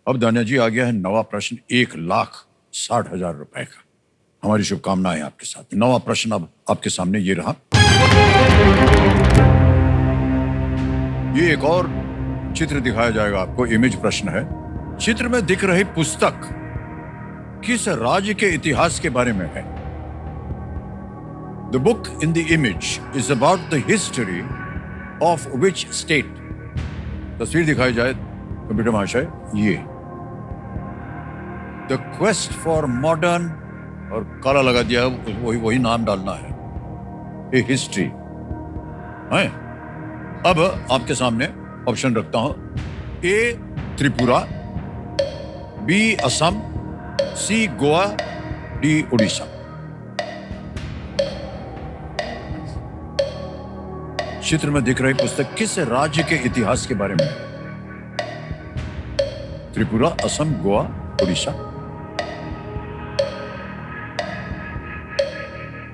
अब दानिया जी आ गया है नवा प्रश्न 1,60,000 रुपए का। हमारी शुभकामनाएं आपके साथ। नवा प्रश्न अब आपके सामने ये रहा। ये एक और चित्र दिखाया जाएगा आपको, इमेज प्रश्न है। चित्र में दिख रही पुस्तक किस राज्य के इतिहास के बारे में है? The book in the image is about the history of which state? तस्वीर दिखाई जाए कंप्यूटर महाशय, ये The quest for modern, और काला लगा दिया, वही नाम डालना है, ए हिस्ट्री है। अब आपके सामने ऑप्शन रखता हूं, ए त्रिपुरा, बी असम, सी गोवा, डी उड़ीसा। चित्र में दिख रही पुस्तक किस राज्य के इतिहास के बारे में है? त्रिपुरा, असम, गोवा, उड़ीसा।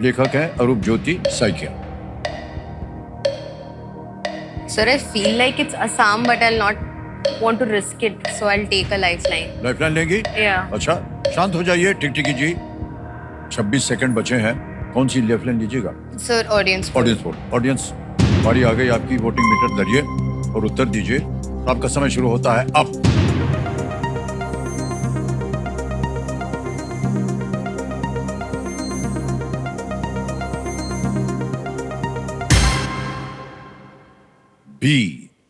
लेखक है अरूप ज्योति Saikia. Sir, I feel like it's Assam, but I'll not want to risk it, so I'll take a lifeline. Lifeline लेंगी? Yeah. अच्छा, शांत हो जाइए टिकटिकी जी। 26 सेकंड बचे हैं। कौन सी लाइफलाइन लीजिएगा? Sir, audience. Audience poll. Audience, बारी आ गई आपकी। वोटिंग मीटर धरिए और उत्तर दीजिए। आपका समय शुरू होता है अब। बी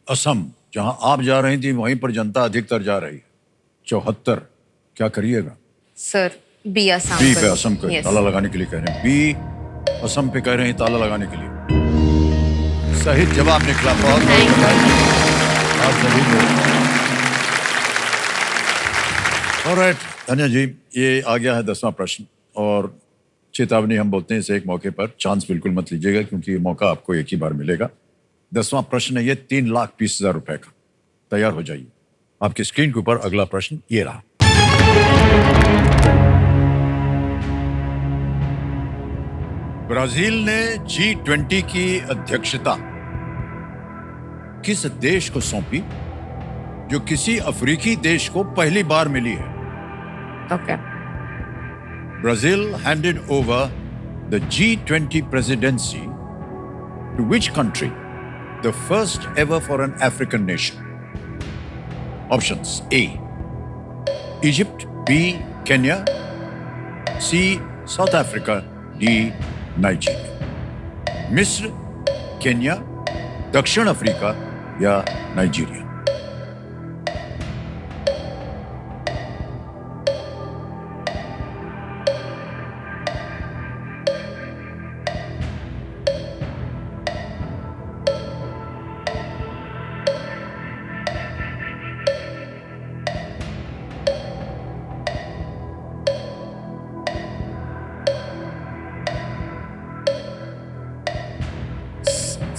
असम, जहां आप जा रही थी वहीं पर जनता अधिकतर जा रही है, 74। क्या करिएगा? Sir, B Assam. बी पे असम को Yes. ताला लगाने के लिए कह रहे हैं। बी असम पे कह रहे हैं ताला लगाने के लिए। सही जवाब निकला। बहुत आप सभी लोग। ऑलराइट धन्या जी, ये आ गया है 10वां प्रश्न, और चेतावनी हम बोलते हैं इसे एक मौके पर, चांस बिल्कुल मत लीजिएगा क्योंकि ये मौका आपको एक ही बार मिलेगा। 10वां प्रश्न है ये 3,20,000 रुपए का। तैयार हो जाइए। आपकी स्क्रीन के ऊपर अगला प्रश्न ये रहा। ब्राजील ने G20 की अध्यक्षता किस देश को सौंपी जो किसी अफ्रीकी देश को पहली बार मिली है? Okay. Brazil handed over the G20 presidency to which country? The first ever for an African nation. Options: A. Egypt, B. Kenya, C. South Africa, D. Nigeria. मिस्र, केन्या, दक्षिण अफ्रीका या Nigeria?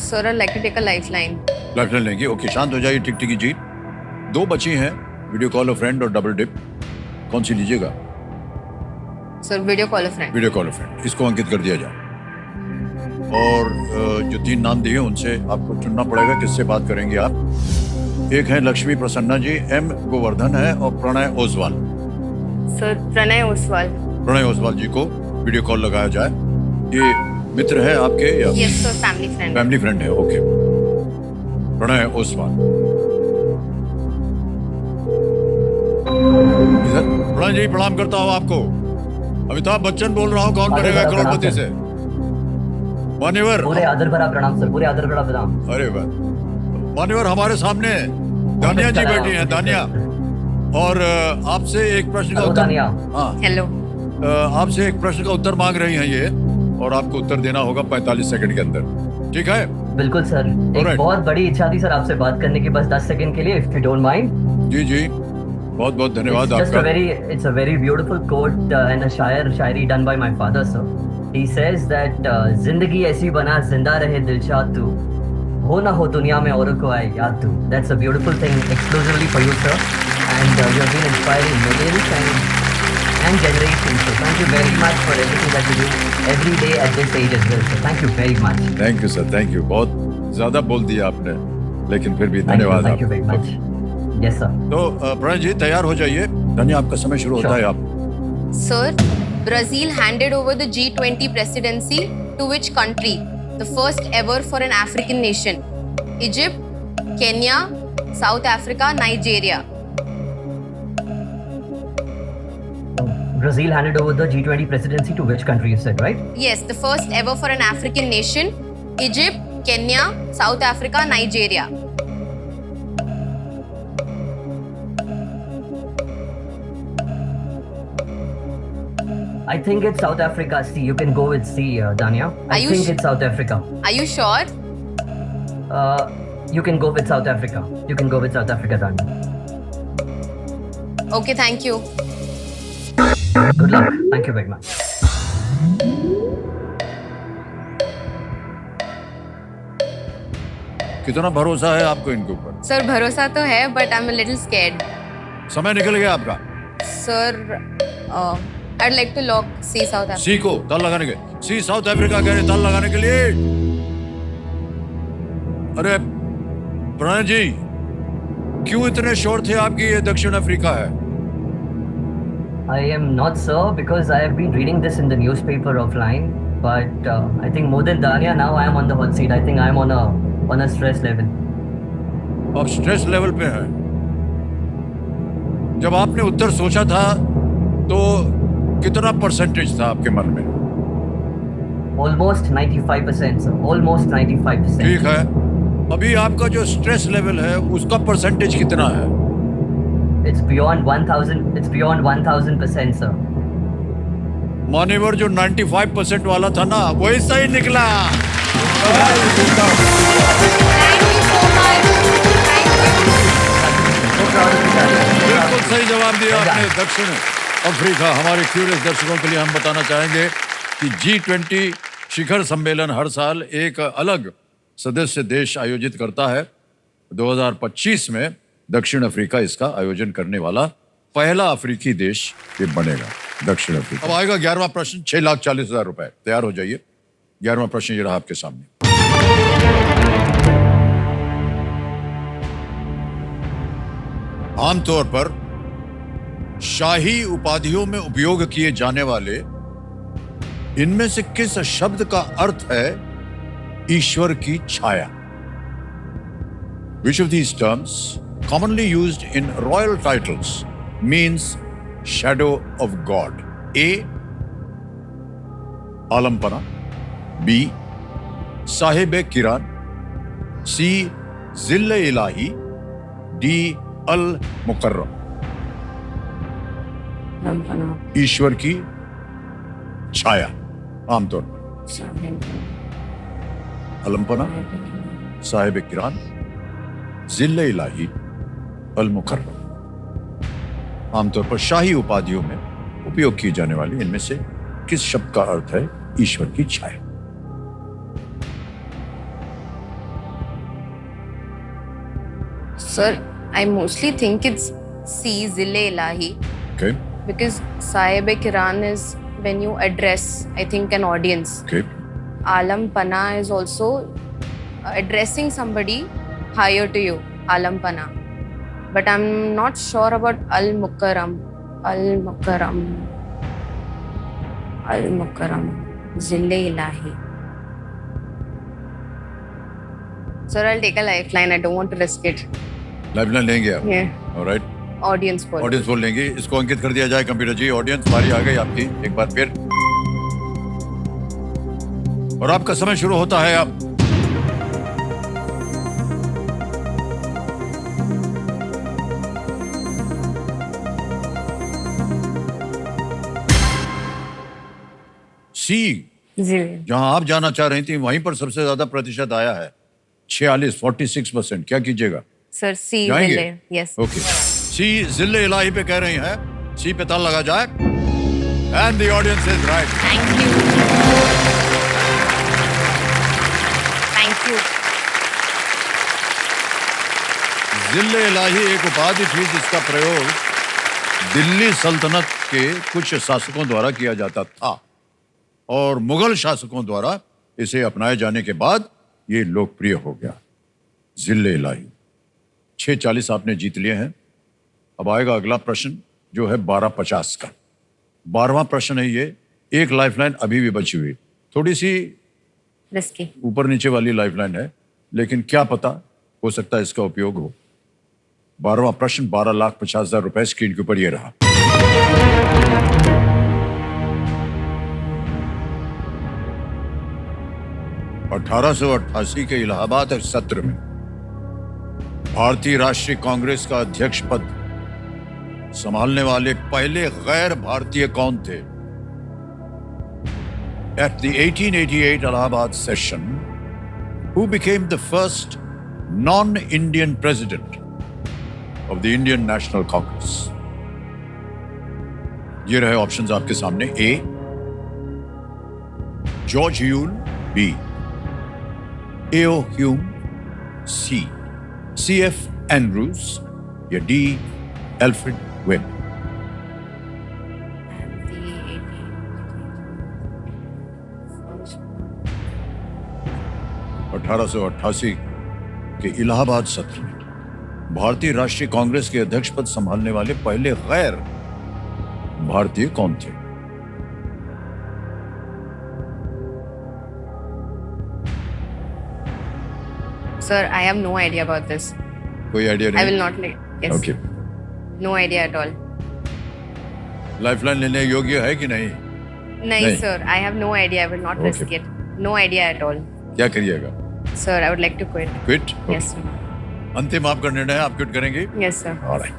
Sir, I'd like to take a lifeline. Lifeline लेंगे? Okay, शांत हो जाइए टिकटिकी जी। 2 बची हैं, video call अ friend और डबल डिप। कौन सी लीजिएगा? Sir, video call a friend. Video call a friend, इसको अंकित कर दिया जाए। और जो 3 नाम दिए उनसे आपको चुनना पड़ेगा किससे बात करेंगे आप। एक है लक्ष्मी प्रसन्ना जी, M गोवर्धन है, और Pranay Oswal. Sir, Pranay Oswal. Pranay Oswal जी को वीडियो कॉल लगाया जाए। ये मित्र है आपके या Yes, sir, family friend. Family friend है? ओके, प्रणय ओसवाल इधर। प्रणय जी प्रणाम करता हूँ आपको। अमिताभ बच्चन बोल रहा हूँ, कौन बनेगा करोड़पति से? मान्यवर, पूरे आदर भरा प्रणाम सर, पूरे आदर भरा प्रणाम। अरे वाह। मान्यवर, हमारे सामने दानिया जी बैठी हैं, दानिया, और आपसे एक प्रश्न का उत्तर। दानिया। हाँ, Hello. आपसे एक प्रश्न का उत्तर मांग रही हैं ये, और आपको उत्तर देना होगा 45 सेकंड के अंदर। ठीक है? बिल्कुल सर। Alright. एक बहुत बड़ी इच्छा थी सर आपसे बात करने की, बस 10 सेकंड के लिए, इफ यू डोंट माइंड। जी जी, बहुत बहुत धन्यवाद It's आपका। a very beautiful quote and a Shayari done by my father sir. He says that जिंदगी ऐसी बना जिंदा रहे दिलशाद तू, हो ना हो दुनिया में औरों को आए याद तू. That's a beautiful thing exclusively for you sir, and you have been inspiring millions and generations. So thank you very much for everything that you do every day at this age as well. So thank you very much. Thank you sir, thank you. बहुत ज्यादा बोल दिया आपने, लेकिन फिर भी Thank you धन्यवाद very much. Yes, sir. तो प्रणय जी तैयार हो जाइए। धन्य, आपका समय शुरू होता Sure. है। आप Sir, Brazil handed over the G20 presidency to which country? The first ever for an African nation. Egypt, Kenya, South Africa, Nigeria. Brazil handed over the G20 presidency to which country, you said, right? Yes, the first ever for an African nation. Egypt, Kenya, South Africa, Nigeria. I think it's South Africa. C. You can go with C, Danya. Are I you think sh- it's South Africa. Are you sure? You can go with South Africa. You can go with South Africa, Danya. Okay, thank you. Good luck. Thank you very much. कितना भरोसा है आपको इनके ऊपर? Sir, भरोसा तो है, but I'm a little scared. समय निकल गया आपका। Sir, I'd like to lock C South Africa. सी को ताल लगाने के, सी साउथ अफ्रीका कह रहे ताल लगाने के लिए। अरे प्रणय जी, क्यों इतने श्योर थे आपकी ये दक्षिण अफ्रीका है? I am not, sir, because I have been reading this in the newspaper offline. But I think more than Danya, now I am on the hot seat. I think I am on a stress level. आप stress level पे हैं। जब आपने उत्तर सोचा था तो कितना percentage था आपके मन में? Almost 95%, sir. Almost 95%. ठीक है, अभी आपका जो स्ट्रेस लेवल है उसका परसेंटेज कितना है? It's beyond 1,000. It's beyond 1,000%, sir. मान्यवर जो 95% वाला था ना, वही सही निकला। Thank you so much. So proud of you, Danya. बिल्कुल सही जवाब दिया आपने। दक्षिण अफ्रीका। हमारे क्यूरियस दर्शकों के लिए हम बताना चाहेंगे कि G20 शिखर सम्मेलन हर साल एक अलग सदस्य देश आयोजित करता है। 2025 में दक्षिण अफ्रीका इसका आयोजन करने वाला पहला अफ्रीकी देश ये बनेगा, दक्षिण अफ्रीका। अब आएगा 11वां प्रश्न, 6,40,000 रुपए। तैयार हो जाइए। 11वां प्रश्न ये रहा आपके सामने। आमतौर पर शाही उपाधियों में उपयोग किए जाने वाले इनमें से किस शब्द का अर्थ है ईश्वर की छाया? Which of these terms, commonly used in royal titles, means shadow of God? A. Alampana. B. Sahib-e-Kiran. C. Zill-e-Ilahi. D. Al-Mukarram. ईश्वर की छाया आमतौर पर अलम्पना, साहिब किरान, जिल्ले इलाही, अल मुकर्रम। आमतौर पर शाही उपाधियों में उपयोग की जाने वाली इनमें से किस शब्द का अर्थ है ईश्वर की छाया? Sir, I mostly think it's C Zille Ilahi. Okay, Because Sahib-e-Kiran is when you address, I think, an audience. okay. Alam Pana is also addressing somebody higher to you, Alam Pana. But I'm not sure about Al-Mukarram. Al-Mukarram. Al-Mukarram. Zille Ilahi. Sir, I'll take a lifeline. I don't want to risk it. Lifeline लेंगे आप? Yeah. Alright, Audience for audience बोल लेंगे। इसको अंकित कर दिया जाए computer जी। Audience, बारी आ गई आपकी एक बार फिर, और आपका समय शुरू होता है अब। सी, Zille. जहां आप जाना चाह रही थी वहीं पर सबसे ज्यादा प्रतिशत आया है, 46% क्या कीजिएगा? Sir, C जाएंगे? Zille. Yes. ओके, सी जिले इलाही पे कह रही हैं, सी पे ताल लगा जाए, and the audience is right. Thank you. Thank you. जिले इलाही एक उपाधि थी जिसका प्रयोग दिल्ली सल्तनत के कुछ शासकों द्वारा किया जाता था, और मुगल शासकों द्वारा इसे अपनाए जाने के बाद ये लोकप्रिय हो गया। जिले इलाही 640 आपने जीत लिए हैं। अब आएगा अगला प्रश्न जो है 1250 का। 12वां प्रश्न है ये। एक लाइफलाइन अभी भी बची हुई, थोड़ी सी रिस्की। ऊपर नीचे वाली लाइफलाइन है, लेकिन क्या पता, हो सकता है इसका उपयोग हो। 12वां प्रश्न 12,50,000 रुपए स्क्रीन के ऊपर ये रहा। (1888) के इलाहाबाद सत्र में भारतीय राष्ट्रीय कांग्रेस का अध्यक्ष पद संभालने वाले पहले गैर भारतीय कौन थे? At the 1888 Allahabad session, who became the first non-Indian president of the Indian National Congress? ये रहे ऑप्शंस आपके सामने। A George Yule, B A O Hume, C F Andrews या डी एल्फ्रेड वेब। 1888 के इलाहाबाद सत्र में भारतीय राष्ट्रीय कांग्रेस के अध्यक्ष पद संभालने वाले पहले गैर भारतीय कौन थे? Sir, I have no idea about this. कोई आइडिया I नहीं? will not guess. Okay. No idea at all. Lifeline लेने योग्य है कि नहीं? नहीं, sir. I have no idea. I will not Okay. risk it. No idea at all. क्या करिएगा? Sir, I would like to quit. Quit? Yes, sir. अंतिम आपका निर्णय है, आप क्विट करेंगे? Yes, sir. ऑलराइट।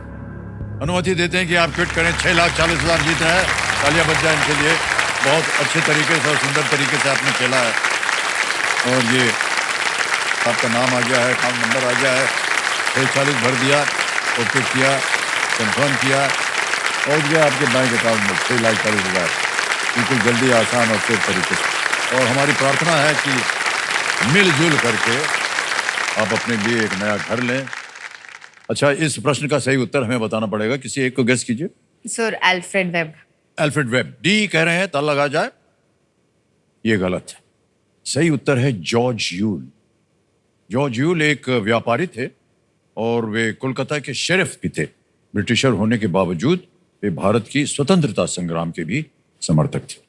अनुमति देते हैं कि आप क्विट करें। 6,40,000 जीत रहे हैं। तालियां बज जाए इनके लिए। बहुत अच्छे तरीके से और सुंदर तरीके से आपने खेला है, और ये आपका नाम आ गया है, अकाउंट नंबर आ गया है। 640 भर दिया, ओके किया, कंफर्म किया, और ये आपके बैंक अकाउंट में 6,40,000 बिल्कुल जल्दी, आसान और तेज तरीके से। और हमारी प्रार्थना है कि मिलजुल करके आप अपने लिए एक नया घर लें। अच्छा, इस प्रश्न का सही उत्तर हमें बताना पड़ेगा। किसी एक को गेस कीजिए। Sir, Alfred Webb. Alfred web. D कह रहे हैं, ताला लगा जाए। ये गलत है। सही उत्तर है जॉर्ज यूल। जॉर्ज यूल एक व्यापारी थे और वे कोलकाता के शेरिफ भी थे। ब्रिटिशर होने के बावजूद वे भारत की स्वतंत्रता संग्राम के भी समर्थक थे।